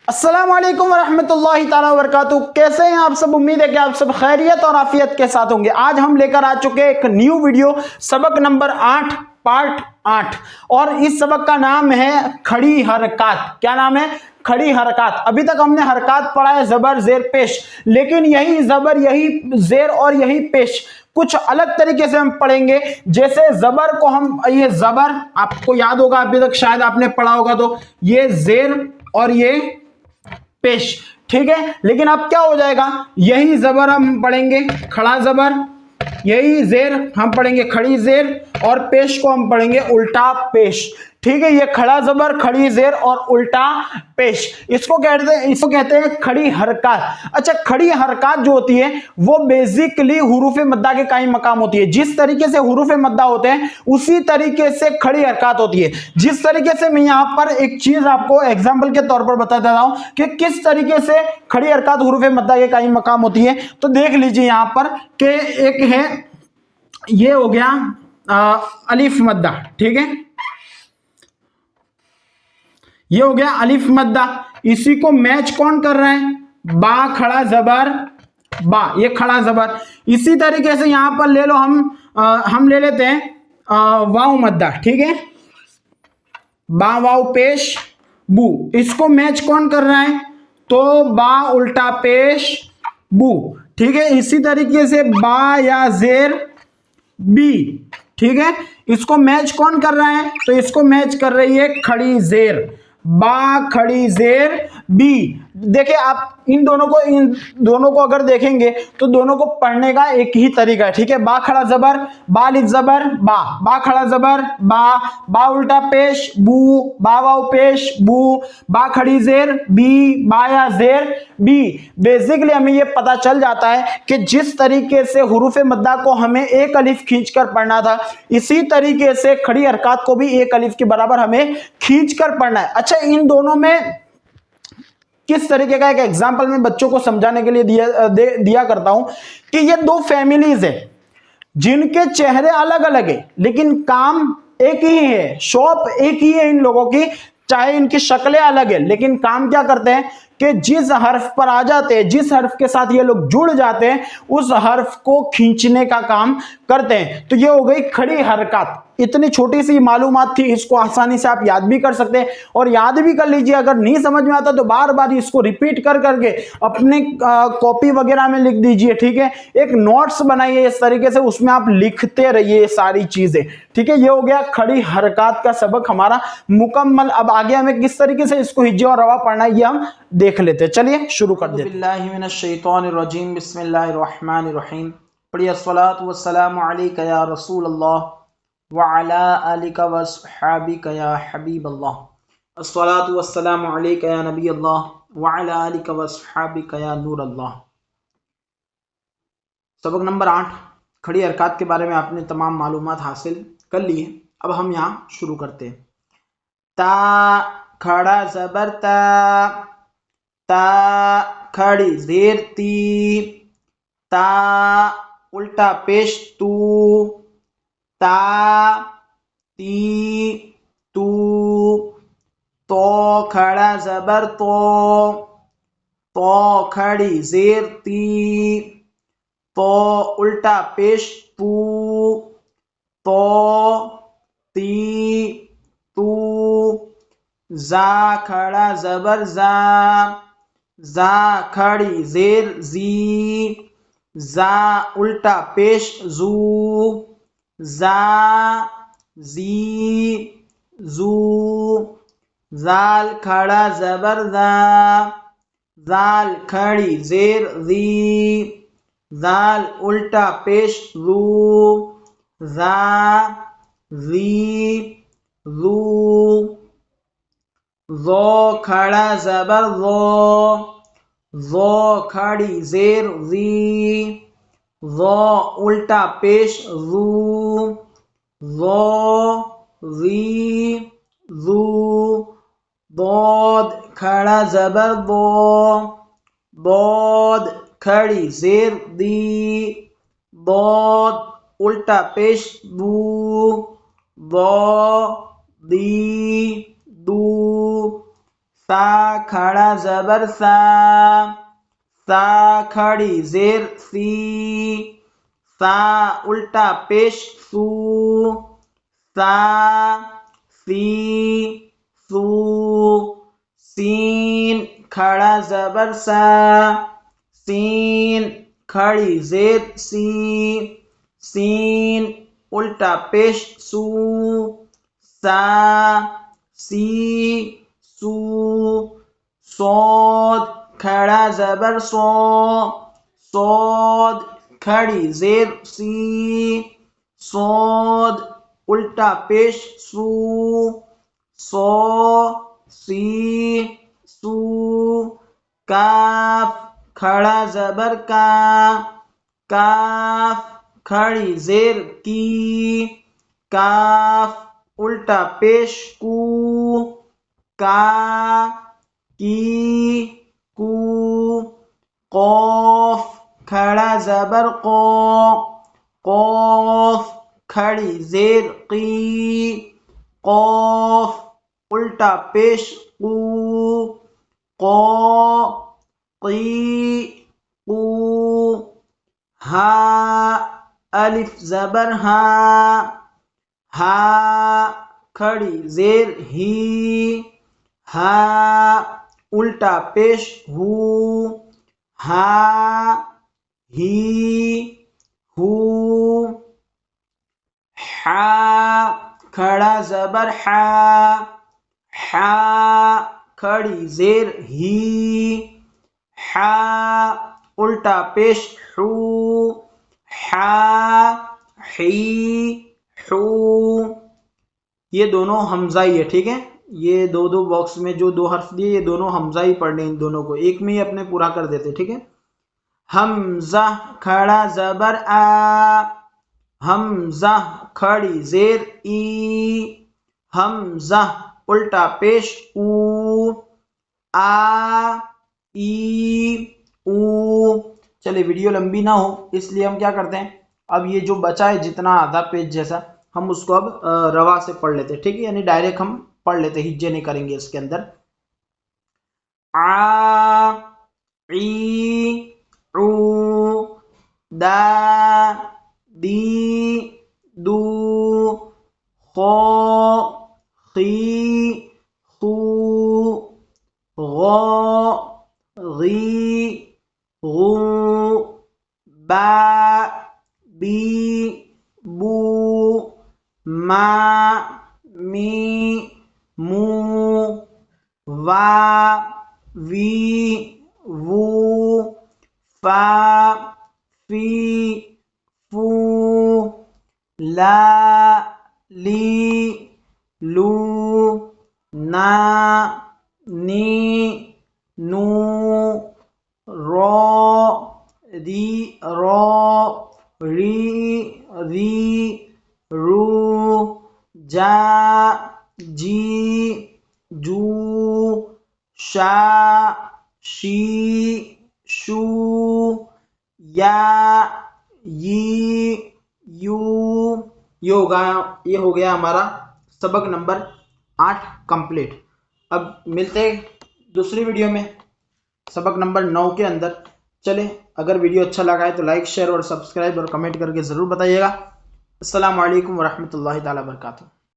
अस्सलाम वालेकुम वरहमतुल्लाहि ताला वबरकातुहू। कैसे हैं आप सब? उम्मीद है कि आप सब खैरियत और आफियत के साथ होंगे। आज हम लेकर आ चुके एक न्यू वीडियो, सबक नंबर 8 पार्ट 8, और इस सबक का नाम है खड़ी हरकत। क्या नाम है? खड़ी हरकत। अभी तक हमने हरकत पढ़ा है जबर जेर पेश, लेकिन यही जबर, यही जेर और यही पेश कुछ अलग तरीके से हम पढ़ेंगे। जैसे जबर को हम, ये जबर आपको याद होगा, अभी तक शायद आपने पढ़ा होगा, तो ये जेर और ये पेश, ठीक है। लेकिन अब क्या हो जाएगा, यही जबर हम पढ़ेंगे खड़ा जबर, यही जेर हम पढ़ेंगे खड़ी जेर, और पेश को हम पढ़ेंगे उल्टा पेश, ठीक है। ये खड़ा जबर, खड़ी जेर और उल्टा पेश, इसको कहते हैं खड़ी हरकत। अच्छा, खड़ी हरकत जो होती है वो बेसिकली हुरूफ मद्दा के कायम मकाम होती है। जिस तरीके से हुरूफ मद्दा होते हैं उसी तरीके से खड़ी हरकत होती है। जिस तरीके से मैं यहां पर एक चीज आपको एग्जांपल के तौर पर बता देता हूं कि किस तरीके से खड़ी हरकत हुरूफ मद्दा के कायम मकाम होती है, तो देख लीजिए यहां पर कि एक है, ये हो गया अलिफ मद्दा, ठीक है, ये हो गया अलिफ मद्दा। इसी को मैच कौन कर रहे हैं? बा खड़ा जबर बा, ये खड़ा जबर। इसी तरीके से यहां पर ले लो, हम ले लेते हैं वाव मद्दा, ठीक है, बा वाव पेश बू, इसको मैच कौन कर रहा है? तो बा उल्टा पेश बू, ठीक है। इसी तरीके से बा या जेर बी, ठीक है, इसको मैच कौन कर रहा है? तो इसको मैच कर रही है खड़ी जेर, बा खड़ी जेर बी। देखिए आप इन दोनों को अगर देखेंगे तो दोनों को पढ़ने का एक ही तरीका है, ठीक है। बा खड़ा जबर, बा लिफ जबर बा, बा खड़ा जबर बा उल्टा पेश बू, बा वाव पेश बू, बा खड़ी जेर बी, बा या जेर बी। बेसिकली हमें ये पता चल जाता है कि जिस तरीके से हुरूफ मद्दा को हमें एक अलिफ खींचकर पढ़ना था, इसी तरीके से खड़ी हरकत को भी एक अलिफ के बराबर हमें खींचकर पढ़ना है। अच्छा, इन दोनों में किस तरीके का एक एग्जाम्पल मैं बच्चों को समझाने के लिए दिया करता हूं कि ये दो फैमिलीज है जिनके चेहरे अलग अलग है लेकिन काम एक ही है, शॉप एक ही है इन लोगों की, चाहे इनकी शक्लें अलग है लेकिन काम क्या करते हैं कि जिस हर्फ पर आ जाते हैं, जिस हर्फ के साथ ये लोग जुड़ जाते हैं, उस हर्फ को खींचने का काम करते हैं। तो ये हो गई खड़ी हरकत। इतनी छोटी सी मालूमात थी, इसको आसानी से आप याद भी कर सकते हैं और याद भी कर लीजिए। अगर नहीं समझ में आता तो बार बार इसको रिपीट कर करके अपने कॉपी वगैरह में लिख दीजिए, ठीक है। एक नोट्स बनाइए इस तरीके से, उसमें आप लिखते रहिए ये सारी चीजें, ठीक है। ये हो गया खड़ी हरकत का सबक हमारा मुकम्मल। अब आगे हमें किस तरीके से इसको हिज्जे और रवा पढ़ना है ये हम देख लेते हैं। चलिए शुरू कर देते हैं। बिस्मिल्लाहि मिनश शैतानिर रजीम, बिस्मिल्लाहिर रहमानिर रहीम। पढ़िए अस्सलातु वस्सलामु अलैका या रसूल अल्लाह व अला आलिका व अस्हाबिका या हबीब अल्लाह। अस्सलातु वस्सलामु अलैका या नबी अल्लाह व अला आलिका व अस्हाबिका या नूर अल्लाह। सबक नंबर 8, खड़ी हरकत के बारे में आपने तमाम मालूमात हासिल कर ली है। अब हम यहाँ शुरू करते हैं। ता खड़ा जबर ता, ता खड़ी जेर ती, ता उल्टा पेश तू, ता ती तू, तो खड़ा जबर तो खड़ी जेर ती, तो उल्टा पेश तू, तो ती तू, जा खड़ा जबर जा खड़ी जेर जी, जा उल्टा पेश जू, जा जी जू, जाल खड़ा जबर जाल खड़ी जेर जी, जाल उल्टा पेश जू, जा जी जू, ज़ो खड़ा जबर ज़ो खड़ी जेर जी, ज़ो उल्टा पेश जू, ज़ो जी जू, दोद खड़ा जबर दोद खड़ी जेर दी, दोद उल्टा पेश दू, दो दी दू, تا کھڑا زبر سا، سا کھڑی زیر سی، سا الٹا پیش سو، سا سی سو، سین کھڑا زبر سا، سین کھڑی زیر سی، سین الٹا پیش سو، سا سی سو، صاد کھڑا زبر سو، صاد کھڑی زیر سی، صاد الٹا پیش سو، سو سی سو، کاف کھڑا زبر کا، کاف کھڑی زیر کی، کاف الٹا پیش کو، کا کی کو، قوف کھڑا زبر قو، قوف کھڑی زیر قی، قوف الٹا پیش قو، قو قی قو، ہا الف زبر ہا، ہا کھڑی زیر ہی، ہا الٹا پیش ہو، ہا ہی ہو، حا کھڑا زبر حا، حا کھڑی زیر ہی، حا الٹا پیش حو، حا حی حو، یہ دونوں حمزائی ہے، ٹھیک ہے، یہ دو باکس میں جو دو حرف دیے یہ دونوں حمزائی پڑھنے، ان دونوں کو ایک میں ہی اپنے پورا کر دیتے، ٹھیک ہے۔ حمزہ کھڑا زبر آ، حمزہ کھڑی زیر ای، حمزہ الٹا پیش او، آ ای او۔ چلے ویڈیو لمبی نہ ہو اس لیے ہم کیا کرتے ہیں، اب یہ جو بچا ہے جتنا آدھا پیج جیسا، ہم اس کو اب روا سے پڑھ لیتے، ٹھیک ہے، یعنی ڈائریکٹ ہم پڑھ لیتے، ہجے نہیں کریں گے اس کے اندر۔ آ عی عو، دا دی دو، خو خی خو، غو غی غو، با بی بو، ما می مو، وا وی وو، فا فی فو، لا لی لو، نا نی نو، رو ری رو، ری ری رو، جا جی جو، شا شی شو، یا یی یو۔ یہ ہو گیا ہمارا سبق نمبر 8 کمپلیٹ۔ اب ملتے ہیں دوسری ویڈیو میں سبق نمبر 9 کے اندر۔ چلیں، اگر ویڈیو اچھا لگا ہے تو لائک شیئر اور سبسکرائب اور کمنٹ کر کے ضرور بتائیے گا۔ السلام علیکم ورحمۃ اللہ تعالیٰ وبرکاتہ۔